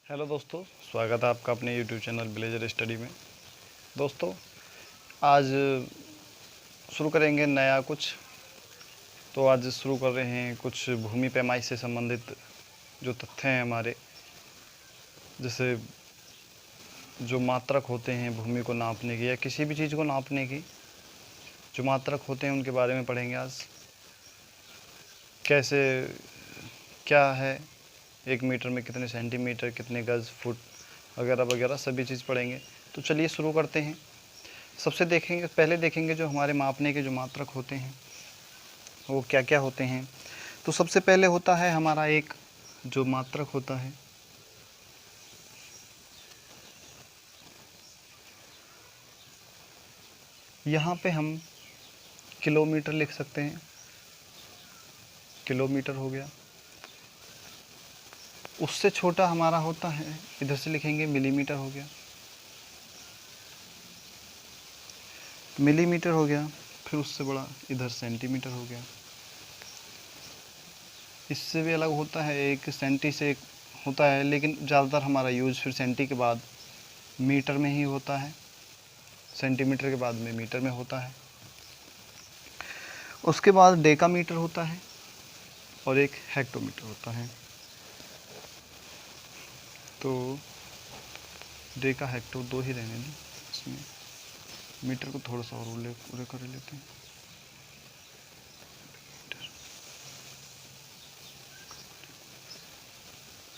Hello दोस्तों, स्वागत है आपका अपने यूट्यूब चैनल विलेजर स्टडी में। दोस्तों, आज शुरू करेंगे नया कुछ। तो आज शुरू कर रहे हैं कुछ भूमि पैमाइश से संबंधित जो तथ्य हैं हमारे, जैसे जो मात्रक होते हैं भूमि को नापने की या किसी भी चीज़ को नापने की, जो मात्रक होते हैं उनके बारे में पढ़ेंगे आज। कैसे, क्या है, 1 मीटर में कितने सेंटीमीटर, कितने गज, फुट वगैरह वगैरह सभी चीज़ पढ़ेंगे। तो चलिए शुरू करते हैं। पहले देखेंगे जो हमारे मापने के जो मात्रक होते हैं वो क्या क्या होते हैं। तो सबसे पहले होता है हमारा एक जो मात्रक होता है, यहाँ पे हम किलोमीटर लिख सकते हैं। किलोमीटर हो गया। उससे छोटा हमारा होता है, इधर से लिखेंगे मिलीमीटर हो गया। मिलीमीटर हो गया। फिर उससे बड़ा इधर सेंटीमीटर हो गया। इससे भी अलग होता है, एक सेंटी से एक होता है, लेकिन ज़्यादातर हमारा यूज़ फिर सेंटी के बाद मीटर में ही होता है, सेंटीमीटर के बाद में मीटर में होता है। उसके बाद डेकामीटर होता है और एक हेक्टोमीटर होता है। तो डेका हेक्टो दो ही रहने दें, इसमें मीटर को थोड़ा सा और पूरे कर लेते हैं।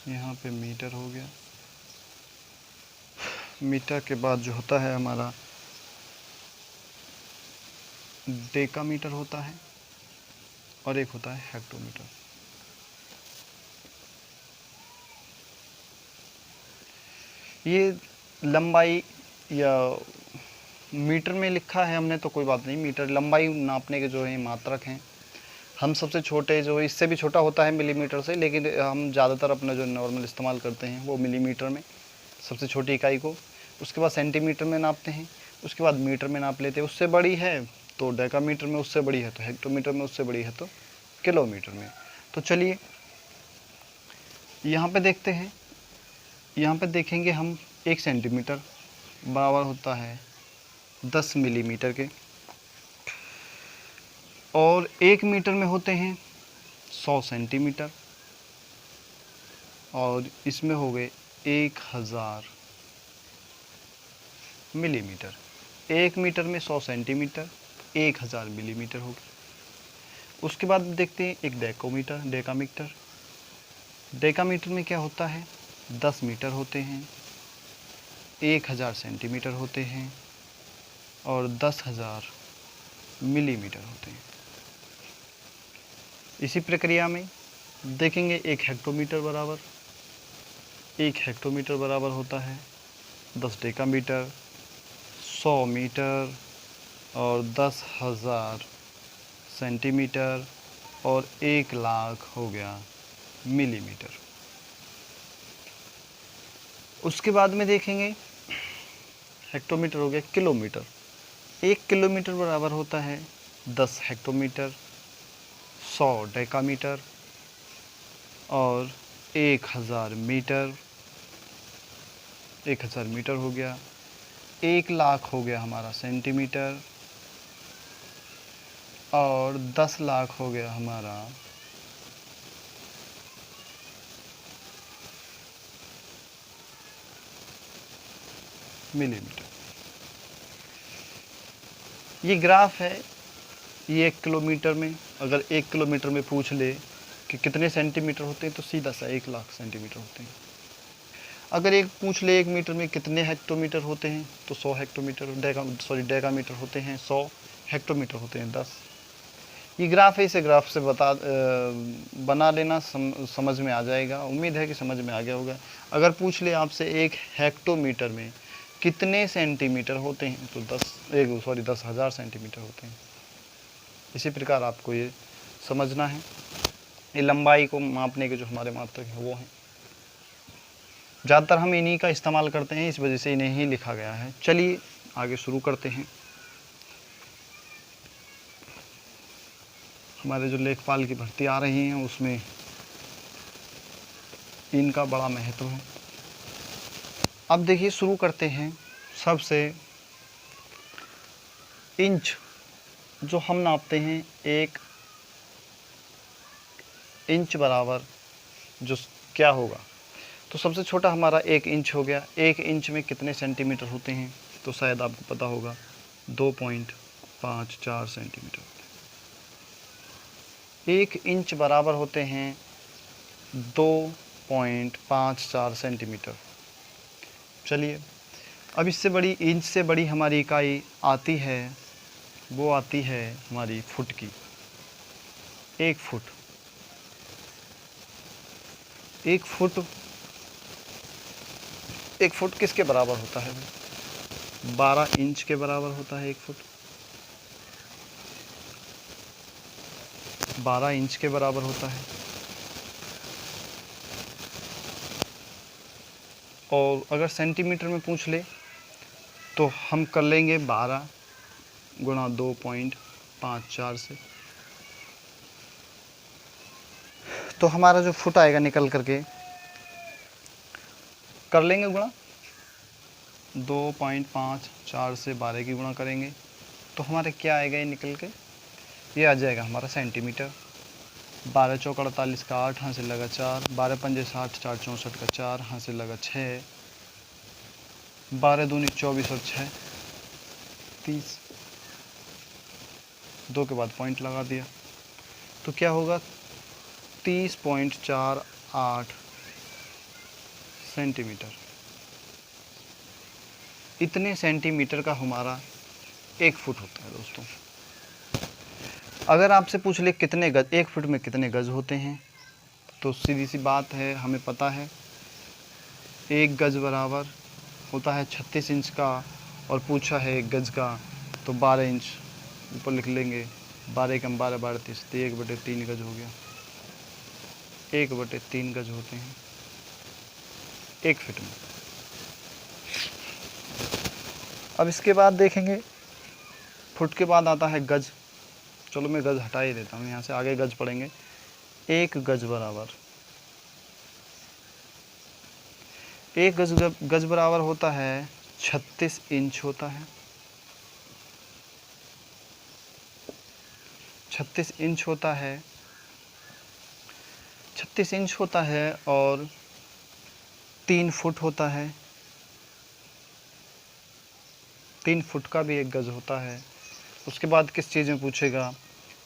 यहाँ पे मीटर हो गया। मीटर के बाद जो होता है हमारा डेकामीटर होता है और एक होता है हेक्टोमीटर। ये लंबाई या मीटर में लिखा है हमने तो कोई बात नहीं, मीटर लंबाई नापने के जो है मात्रक हैं। हम सबसे छोटे जो इससे भी छोटा होता है मिलीमीटर से, लेकिन हम ज़्यादातर अपना जो नॉर्मल इस्तेमाल करते हैं वो मिलीमीटर में सबसे छोटी इकाई को। उसके बाद सेंटीमीटर में नापते हैं, उसके बाद मीटर में नाप लेते हैं। उससे बड़ी है तो डेकामीटर में, उससे बड़ी है तो हेक्टोमीटर में, उससे बड़ी है तो किलोमीटर में। तो चलिए यहाँ पे देखते हैं। यहाँ पे देखेंगे हम 1 सेंटीमीटर बराबर होता है 10 मिलीमीटर के, और 1 मीटर में होते हैं 100 सेंटीमीटर, और इसमें हो गए 1000 मिलीमीटर। 1 मीटर में 100 सेंटीमीटर, 1000 मिलीमीटर हो गया। उसके बाद देखते हैं एक डेकामीटर। डेकामीटर में क्या होता है, 10 मीटर होते हैं, 1000 सेंटीमीटर होते हैं और 10,000 मिलीमीटर होते हैं। इसी प्रक्रिया में देखेंगे एक हेक्टोमीटर बराबर होता है 10 डेकामीटर, 100 मीटर और 10,000 सेंटीमीटर और 1,00,000 हो गया मिलीमीटर। उसके बाद में देखेंगे हेक्टोमीटर हो गया किलोमीटर। 1 किलोमीटर बराबर होता है 10 हेक्टोमीटर, 100 डेकामीटर और 1000 मीटर। 1000 मीटर हो गया। 1,00,000 हो गया हमारा सेंटीमीटर और 10,00,000 हो गया हमारा मिलीमीटर। ये ग्राफ है। ये 1 किलोमीटर में, अगर 1 किलोमीटर में पूछ ले कि कितने सेंटीमीटर होते हैं तो सीधा सा 1,00,000 सेंटीमीटर होते हैं। अगर एक पूछ ले 1 मीटर में कितने हेक्टोमीटर होते हैं तो 100 हेक्टोमीटर डेकामीटर होते हैं, 100 हेक्टोमीटर होते हैं 10। ये ग्राफ है, इसे ग्राफ से बना लेना, समझ में आ जाएगा। उम्मीद है कि समझ में आ गया होगा। अगर पूछ ले आपसे 1 हेक्टोमीटर में कितने सेंटीमीटर होते हैं तो 10,000 सेंटीमीटर होते हैं। इसी प्रकार आपको ये समझना है। ये लंबाई को मापने के जो हमारे मात्रक हैं वो हैं। ज़्यादातर हम इन्हीं का इस्तेमाल करते हैं, इस वजह से इन्हें ही लिखा गया है। चलिए आगे शुरू करते हैं। हमारे जो लेखपाल की भर्ती आ रही हैं उसमें इनका बड़ा महत्व है। अब देखिए शुरू करते हैं सबसे। इंच जो हम नापते हैं, 1 इंच बराबर जो क्या होगा, तो सबसे छोटा हमारा 1 इंच हो गया। 1 इंच में कितने सेंटीमीटर होते हैं, तो शायद आपको पता होगा 2.54 सेंटीमीटर। 1 इंच बराबर होते हैं 2.54 सेंटीमीटर। चलिए, अब इससे बड़ी, इंच से बड़ी हमारी इकाई आती है, वो आती है हमारी फुट की। 1 फुट, 1 फुट, 1 फुट किसके बराबर होता है? 12 इंच के बराबर होता है 1 फुट। 12 इंच के बराबर होता है। और अगर सेंटीमीटर में पूछ ले तो हम कर लेंगे 12 गुणा 2.54 से, तो हमारा जो फुट आएगा निकल करके, कर लेंगे गुणा 2.54 से 12 की गुणा करेंगे तो हमारे क्या आएगा, ये निकल के ये आ जाएगा हमारा सेंटीमीटर। 12 चौक 48 का 8, हाथ से लगा 4, 12 पंजे 60, 4 64 का 4, हाथ से लगा 6, 12 दूनी 24 और 6 30, 2 के बाद पॉइंट लगा दिया, तो क्या होगा 30.48 सेंटीमीटर। इतने सेंटीमीटर का हमारा 1 फुट होता है दोस्तों। अगर आपसे पूछ ले कितने गज, 1 फुट में कितने गज होते हैं, तो सीधी सी बात है, हमें पता है 1 गज बराबर होता है 36 इंच का, और पूछा है 1 गज का तो 12 इंच ऊपर लिख लेंगे। 12 कम 12 12 30, तो 1/3 गज हो गया। 1/3 गज होते हैं 1 फुट में। अब इसके बाद देखेंगे, फुट के बाद आता है गज। चलो मैं गज हटा ही देता हूँ, यहाँ से आगे गज पढ़ेंगे। 1 गज बराबर, 1 गज बराबर होता है 36 इंच होता है। 36 इंच होता है, 36 इंच होता है, और 3 फुट होता है। 3 फुट का भी 1 गज होता है। उसके बाद किस चीज़ में पूछेगा,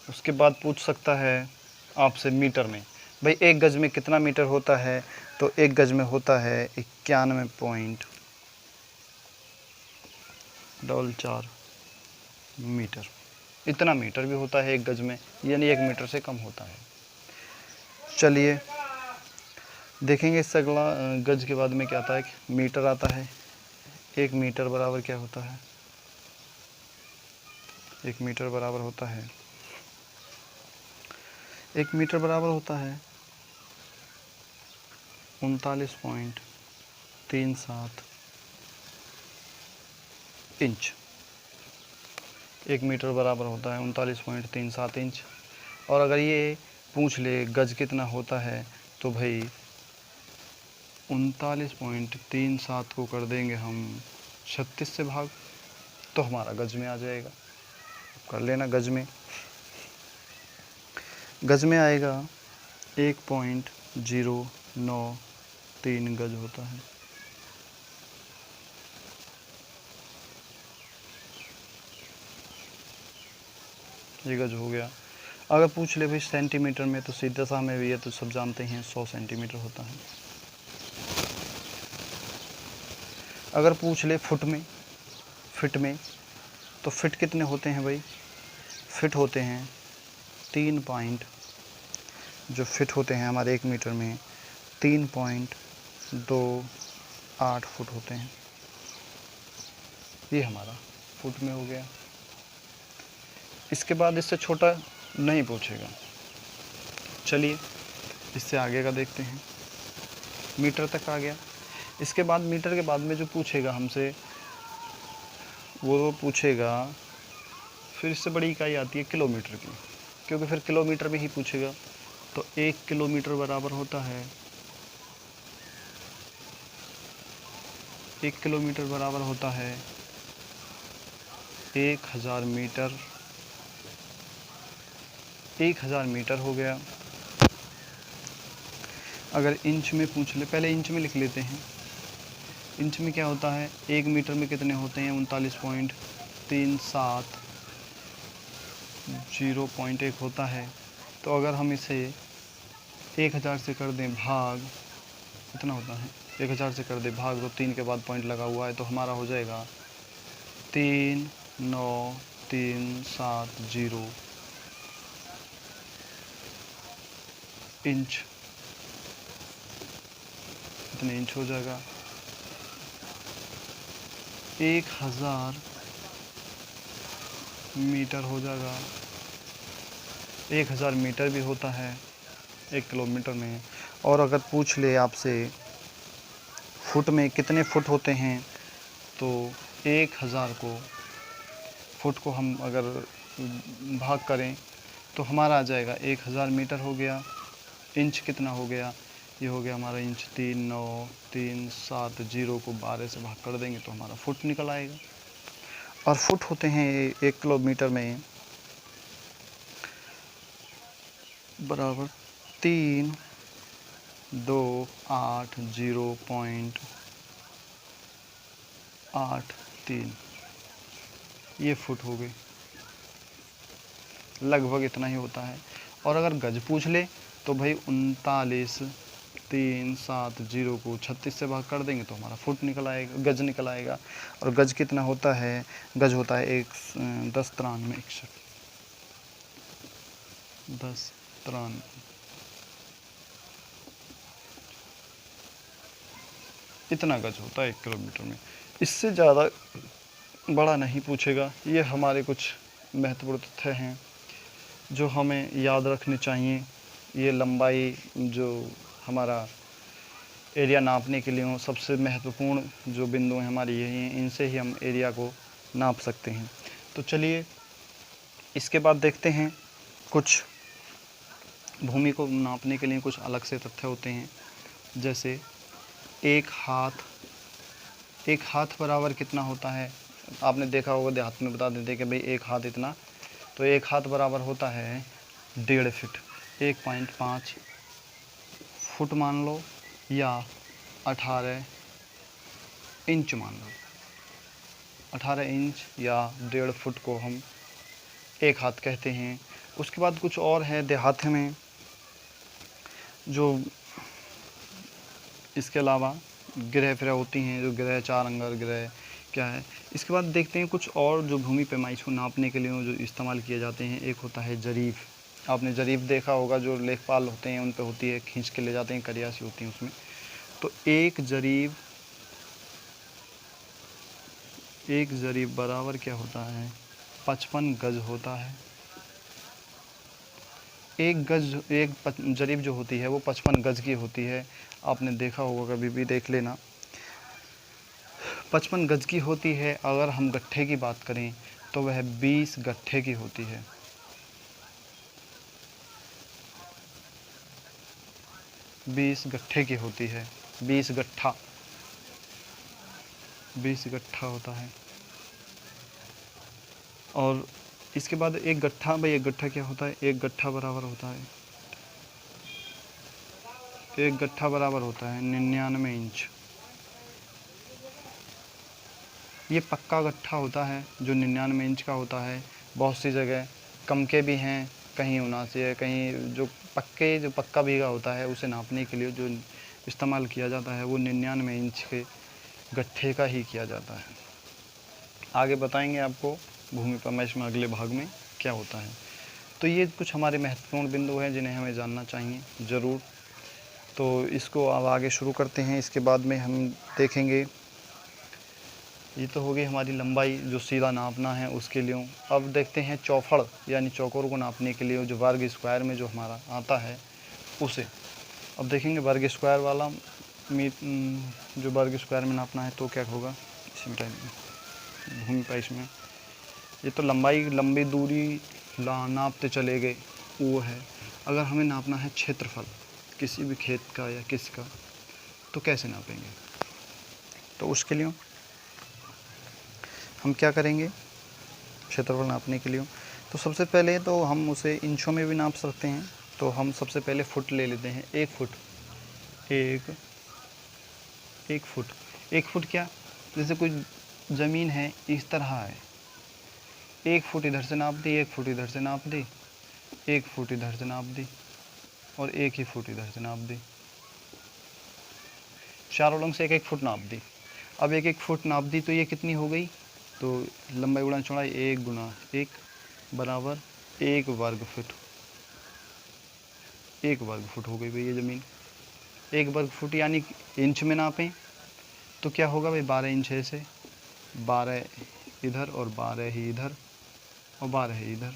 उसके बाद पूछ सकता है आपसे मीटर में। भाई 1 गज में कितना मीटर होता है, तो 1 गज में होता है 91.4 मीटर। इतना मीटर भी होता है 1 गज में, यानी 1 मीटर से कम होता है। चलिए देखेंगे इससे अगला, गज के बाद में क्या आता है, मीटर आता है। 1 मीटर बराबर क्या होता है, 1 मीटर बराबर होता है, 1 मीटर बराबर होता है 39.37 इंच। 1 मीटर बराबर होता है 39.37 इंच। और अगर ये पूछ ले गज कितना होता है, तो भाई 39.37 को कर देंगे हम 36 से भाग, तो हमारा गज में आ जाएगा। कर लेना गज में, गज में आएगा 1.093 गज होता है। ये गज हो गया। अगर पूछ ले भाई सेंटीमीटर में, तो सीधा सा हमें भी ये तो सब जानते हैं 100 सेंटीमीटर होता है। अगर पूछ ले फुट में, फिट में, तो फिट कितने होते हैं भाई, फिट होते हैं 3 पॉइंट, जो फिट होते हैं हमारे 1 मीटर में 3.28 फुट होते हैं। ये हमारा फुट में हो गया। इसके बाद इससे छोटा नहीं पूछेगा। चलिए इससे आगे का देखते हैं। मीटर तक आ गया। इसके बाद मीटर के बाद में जो पूछेगा हमसे, वो पूछेगा, फिर इससे बड़ी इकाई आती है किलोमीटर की, क्योंकि फिर किलोमीटर में ही पूछेगा। तो 1 किलोमीटर बराबर होता है 1 किलोमीटर बराबर होता है 1000 मीटर। 1000 मीटर हो गया। अगर इंच में पूछ ले, पहले इंच में लिख लेते हैं। इंच में क्या होता है, 1 मीटर में कितने होते हैं, 39.37 0.1 होता है। तो अगर हम इसे 1000 से कर दें भाग, कितना होता है, 1000 से कर दें भाग, तो 3 के बाद पॉइंट लगा हुआ है, तो हमारा हो जाएगा 39370 इंच। कितने इंच हो जाएगा, 1000 मीटर हो जाएगा। 1000 मीटर भी होता है 1 किलोमीटर में। और अगर पूछ ले आपसे फुट में कितने फुट होते हैं, तो 1000 को फुट को हम अगर भाग करें तो हमारा आ जाएगा 1000 मीटर हो गया। इंच कितना हो गया, ये हो गया हमारा इंच 39370 को 12 से भाग कर देंगे तो हमारा फुट निकल आएगा। और फुट होते हैं 1 किलोमीटर में बराबर 3280.83 ये फुट हो गई, लगभग इतना ही होता है। और अगर गज पूछ ले तो भाई 39,370 को 36 से भाग कर देंगे तो हमारा फुट निकल आएगा, गज निकल आएगा। और गज कितना होता है, गज होता है 1093 इतना गज होता है 1 किलोमीटर में। इससे ज़्यादा बड़ा नहीं पूछेगा। ये हमारे कुछ महत्वपूर्ण तथ्य हैं जो हमें याद रखने चाहिए। ये लंबाई जो हमारा एरिया नापने के लिए हो, सबसे महत्वपूर्ण जो बिंदु हैं हमारे यही हैं, इनसे ही हम एरिया को नाप सकते हैं। तो चलिए इसके बाद देखते हैं कुछ भूमि को नापने के लिए कुछ अलग से तथ्य होते हैं। जैसे एक हाथ बराबर कितना होता है, आपने देखा होगा देहात में बता देते कि भाई एक हाथ इतना, तो एक हाथ बराबर होता है 1.5 फीट, 1.5 फुट मान लो, या 18 इंच मान लो। 18 इंच या 1.5 फुट को हम एक हाथ कहते हैं। उसके बाद कुछ और है देहात में जो इसके अलावा ग्रह फिर होती हैं, जो ग्रह 4 अंगर ग्रह क्या है। इसके बाद देखते हैं कुछ और जो भूमि पैमाइश को नापने के लिए जो इस्तेमाल किए जाते हैं। एक होता है जरीफ, आपने जरीफ देखा होगा, जो लेखपाल होते हैं उन पे होती है, खींच के ले जाते हैं, करिया सी होती हैं उसमें। तो एक जरीफ बराबर क्या होता है, 55 गज होता है। एक जरीफ जो होती है वो 55 गज की होती है। आपने देखा होगा, कभी भी देख लेना, 55 गज की होती है। अगर हम गट्ठे की बात करें तो वह 20 गट्ठे की होती है। 20 गट्ठे की होती है, 20 गट्ठा होता है। और इसके बाद एक गट्ठा, भाई एक गट्ठा क्या होता है, एक गट्ठा बराबर होता है 99 इंच। ये पक्का गट्ठा होता है जो 99 इंच का होता है। बहुत सी जगह कम के भी हैं, कहीं 79 है, कहीं जो पक्का बीघा होता है उसे नापने के लिए जो इस्तेमाल किया जाता है वो 99 इंच के गट्ठे का ही किया जाता है। आगे बताएंगे आपको भूमि पैमाइश में अगले भाग में क्या होता है। तो ये कुछ हमारे महत्वपूर्ण बिंदु हैं जिन्हें हमें जानना चाहिए ज़रूर। तो इसको अब आगे शुरू करते हैं। इसके बाद में हम देखेंगे, ये तो हो गई हमारी लंबाई जो सीधा नापना है उसके लिए। अब देखते हैं चौफड़ यानी चौकोर को नापने के लिए जो वर्ग स्क्वायर में जो हमारा आता है उसे। अब देखेंगे वर्ग स्क्वायर वाला जो वर्ग स्क्वायर में नापना है तो क्या होगा इसी टाइम भूमि पैमाइश में। ये तो लंबी दूरी नापते चले गए वो है। अगर हमें नापना है क्षेत्रफल किसी भी खेत का या किसका, तो कैसे नापेंगे। तो उसके लिए हम क्या करेंगे, क्षेत्रफल नापने के लिए तो सबसे पहले तो हम उसे इंचों में भी नाप सकते हैं। तो हम सबसे पहले फुट ले लेते हैं। 1 फुट, एक फुट, 1 फुट क्या, जैसे कोई ज़मीन है इस तरह है, 1 फुट इधर से नाप दी, 1 फुट इधर से नाप दी, 1 फुट इधर से नाप दी और 1 ही फुट इधर से नाप दी, चारों रंग से 1-1 फुट नाप दी। अब 1-1 फुट नाप दी तो ये कितनी हो गई, तो लंबाई गुणा चौड़ाई 1 गुणा 1 बराबर 1 वर्ग फुट, 1 वर्ग फुट हो गई भाई ये ज़मीन। 1 वर्ग फुट यानी इंच में नापें तो क्या होगा भाई, 12 इंच है, से 12 इधर और 12 ही इधर और 12 ही इधर,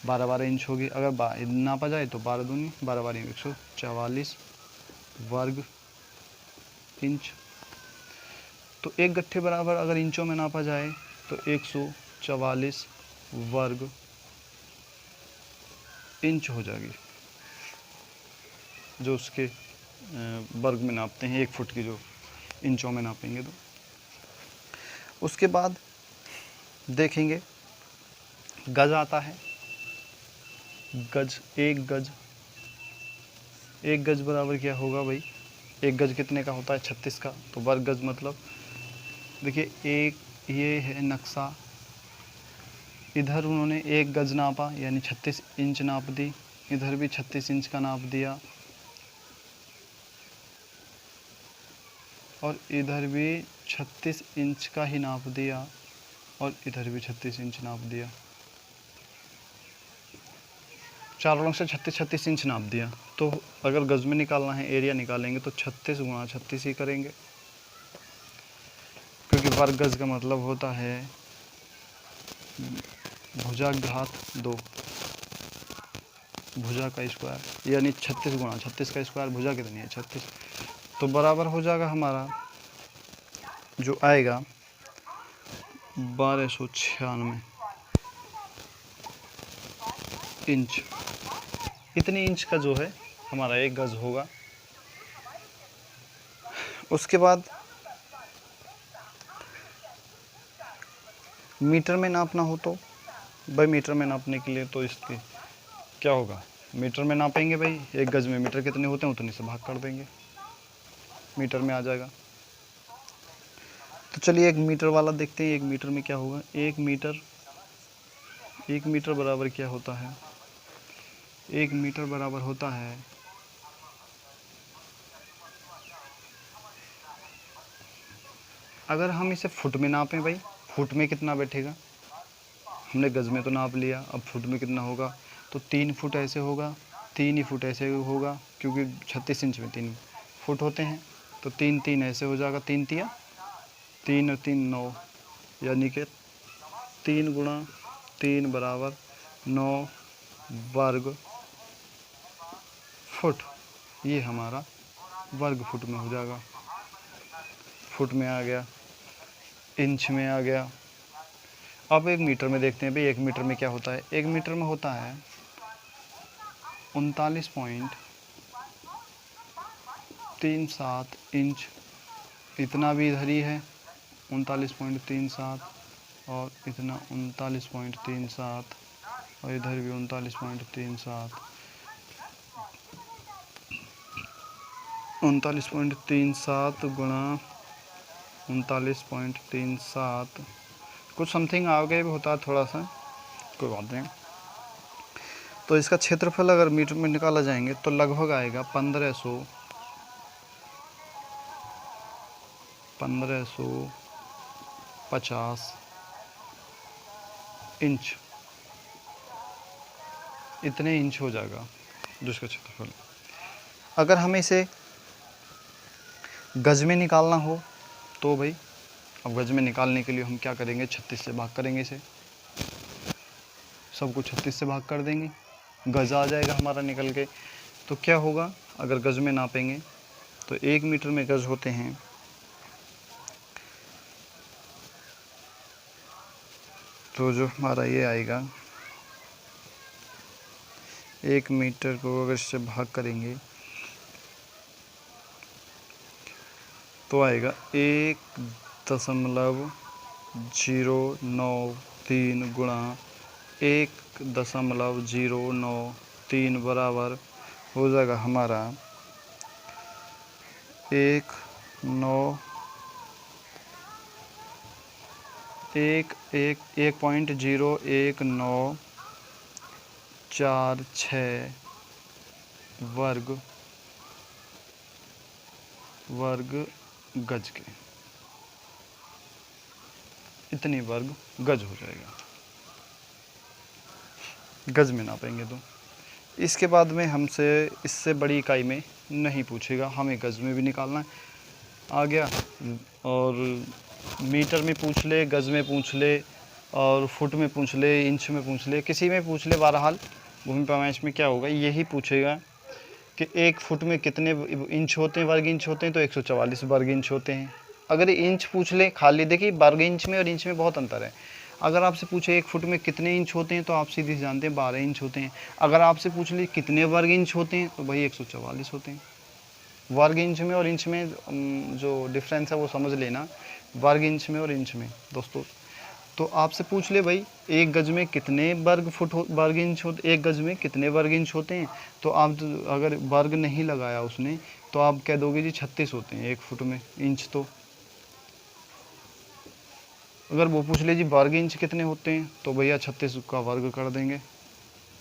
12-12 इंच होगी। अगर नापा जाए तो 12 दूनी 12-12 144 वर्ग इंच। तो एक गट्ठे बराबर अगर इंचों में नापा जाए तो 144 वर्ग इंच हो जाएगी, जो उसके वर्ग में नापते हैं 1 फुट की, जो इंचों में नापेंगे। तो उसके बाद देखेंगे गज आता है, गज, एक गज बराबर क्या होगा भाई, एक गज कितने का होता है, 36 का। तो वर्ग गज मतलब देखिए, एक ये है नक्शा, इधर उन्होंने 1 गज नापा यानी 36 इंच नाप दी, इधर भी 36 इंच का नाप दिया और इधर भी 36 इंच का ही नाप दिया और इधर भी 36 इंच नाप दिया, चारों रंग से 36-36 इंच नाप दिया। तो अगर गज में निकालना है, एरिया निकालेंगे तो 36 गुणा 36 ही करेंगे, क्योंकि वर्ग गज का मतलब होता है भुजाघात 2, भुजा का स्क्वायर, यानी 36 गुणा 36 का स्क्वायर, भुजा कितनी है 36, तो बराबर हो जाएगा हमारा जो आएगा 1296 इंच। इतनी इंच का जो है हमारा 1 गज होगा। उसके बाद मीटर में नापना हो तो भाई, मीटर में नापने के लिए तो इसके क्या होगा, मीटर में नापेंगे भाई, 1 गज में मीटर कितने होते हैं उतने से भाग कर देंगे, मीटर में आ जाएगा। तो चलिए 1 मीटर वाला देखते हैं, 1 मीटर में क्या होगा। 1 मीटर बराबर क्या होता है, 1 मीटर बराबर होता है अगर हम इसे फुट में नापें भाई, फुट में कितना बैठेगा, हमने गज में तो नाप लिया, अब फुट में कितना होगा, तो 3 फुट ऐसे होगा, 3 ही फुट ऐसे होगा, क्योंकि 36 इंच में 3 फुट होते हैं, तो 3 ऐसे हो जाएगा, 3 तिया 3 और 3 9, यानी कि 3 गुणा 3 बराबर 9 वर्ग फुट, ये हमारा वर्ग फुट में हो जाएगा। फुट में आ गया, इंच में आ गया। अब 1 मीटर में देखते हैं भाई, 1 मीटर में क्या होता है। 1 मीटर में होता है 39.37 इंच, इतना भी इधर ही है 39.37 और इतना 39.37 और इधर भी 39.37, 39.37 गुणा 39.37 कुछ समथिंग आगे भी होता है थोड़ा सा, कोई बात नहीं। तो इसका क्षेत्रफल अगर मीटर में निकाला जाएंगे तो लगभग आएगा 1550 इंच, इतने इंच हो जाएगा जो इसका क्षेत्रफल। अगर हमें इसे गज में निकालना हो तो भाई, अब गज में निकालने के लिए हम क्या करेंगे, 36 से भाग करेंगे, इसे सबको 36 से भाग कर देंगे, गज आ जाएगा हमारा निकल के। तो क्या होगा, अगर गज में नापेंगे तो 1 मीटर में गज होते हैं, तो जो हमारा ये आएगा 1 मीटर को अगर इससे भाग करेंगे तो आएगा 1.093 गुणा 1.093 बराबर हो जाएगा हमारा 1.01946 वर्ग गज के, इतनी वर्ग गज हो जाएगा। गज में नापेंगे तो इसके बाद में हमसे इससे बड़ी इकाई में नहीं पूछेगा, हमें गज में भी निकालना है। आ गया। और मीटर में पूछ ले, गज में पूछ ले, और फुट में पूछ ले, इंच में पूछ ले, किसी में पूछ ले, बहरहाल भूमि पैमाइश में क्या होगा, यही पूछेगा कि 1 फुट में कितने इंच होते हैं, वर्ग इंच होते हैं, तो 144 वर्ग इंच होते हैं। अगर इंच पूछ ले खाली, देखिए वर्ग इंच में और इंच में बहुत अंतर है। अगर आपसे पूछे 1 फुट में कितने इंच होते हैं, तो आप सीधे जानते हैं 12 इंच होते हैं। अगर आपसे पूछ ले कितने वर्ग इंच होते हैं, तो भाई 144 होते हैं। वर्ग इंच में और इंच में जो डिफरेंस है वो समझ लेना, वर्ग इंच में और इंच में दोस्तों। तो आपसे पूछ ले भाई 1 गज में कितने वर्ग इंच होते, 1 गज में कितने वर्ग इंच होते हैं, तो आप अगर वर्ग नहीं लगाया उसने, तो आप कह दोगे जी 36 होते हैं 1 फुट में इंच। तो अगर वो पूछ ले जी वर्ग इंच कितने होते हैं, तो भैया 36 का वर्ग कर देंगे,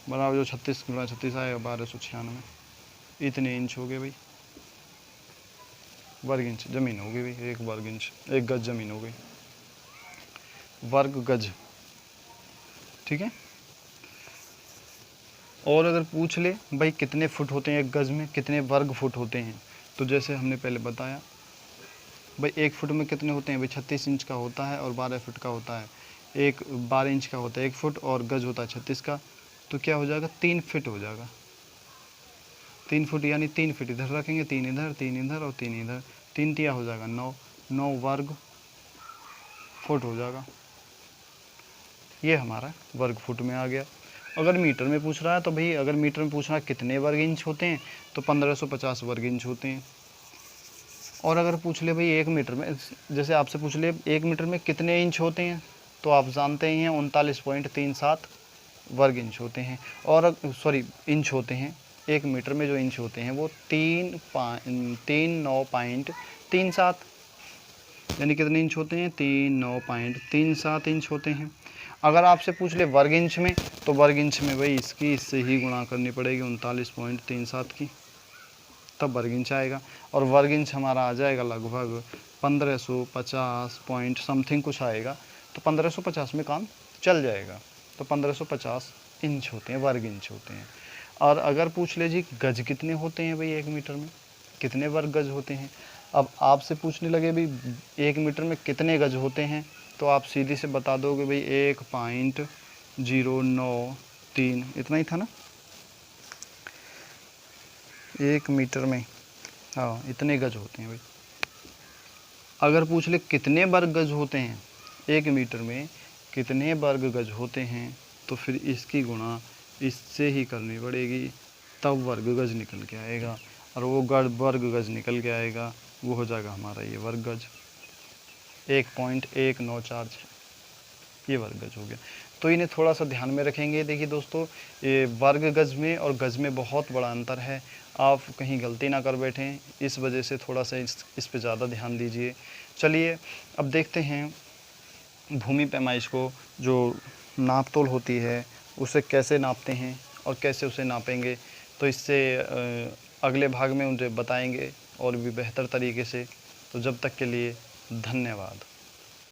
बराबर जो 36 गुणा 36 आएगा 1296, इतने इंच हो गए भाई। वर्ग इंच ज़मीन हो गई भाई, 1 वर्ग इंच 1 गज ज़मीन हो गई, वर्ग गज, ठीक है। और अगर पूछ ले भाई कितने फुट होते हैं 1 गज में, कितने वर्ग फुट होते हैं, तो जैसे हमने पहले बताया भाई 1 फुट में कितने होते हैं भाई 36 इंच का होता है और 12 फुट का होता है, 12 इंच का होता है 1 फुट, और गज होता है 36 का, तो क्या हो जाएगा 3 फीट हो जाएगा। 3 फुट यानी 3 फीट इधर रखेंगे, 3 इधर, 3 इधर और 3 इधर, 3 तिया हो जाएगा 9 वर्ग फुट हो जाएगा। ये हमारा वर्ग फुट में आ गया। अगर मीटर में पूछ रहा है, तो भाई अगर मीटर में पूछ रहा है कितने वर्ग इंच होते हैं, तो 1550 वर्ग इंच होते हैं। और अगर पूछ ले भाई 1 मीटर में, जैसे आपसे पूछ ले 1 मीटर में कितने इंच होते हैं, तो आप जानते ही हैं 39.37 वर्ग इंच होते हैं। और सॉरी इंच होते हैं, 1 मीटर में जो इंच होते हैं वो 39.37, यानी कितने इंच होते हैं 39.37 इंच होते हैं। अगर आपसे पूछ ले वर्ग इंच में, तो वर्ग इंच में भाई इससे ही गुणा करनी पड़ेगी 39.37 की, तब वर्ग इंच आएगा। और वर्ग इंच हमारा आ जाएगा लगभग 1550 पॉइंट समथिंग कुछ आएगा, तो 1550 में काम चल जाएगा। तो 1550 इंच होते हैं, वर्ग इंच होते हैं। और अगर पूछ ले जी गज कितने होते हैं भाई 1 मीटर में, कितने वर्ग गज होते हैं, अब आपसे पूछने लगे भाई 1 मीटर में कितने गज होते हैं, तो आप सीधी से बता दोगे भाई 1.093, इतना ही था ना 1 मीटर में, हाँ इतने गज होते हैं भाई। अगर पूछ ले कितने वर्ग गज होते हैं 1 मीटर में, कितने वर्ग गज होते हैं, तो फिर इसकी गुणा इससे ही करनी पड़ेगी, तब वर्ग गज निकल के आएगा। और वो वर्ग गज निकल के आएगा, वो हो जाएगा हमारा ये वर्ग गज 1.1946, ये वर्ग गज हो गया। तो इन्हें थोड़ा सा ध्यान में रखेंगे। देखिए दोस्तों, ये वर्ग गज में और गज में बहुत बड़ा अंतर है, आप कहीं गलती ना कर बैठें, इस वजह से थोड़ा सा इस पे ज़्यादा ध्यान दीजिए। चलिए अब देखते हैं भूमि पैमाइश को, जो नाप तोल होती है उसे कैसे नापते हैं और कैसे उसे नापेंगे, तो इससे अगले भाग में उन्हें बताएंगे और भी बेहतर तरीके से। तो जब तक के लिए धन्यवाद।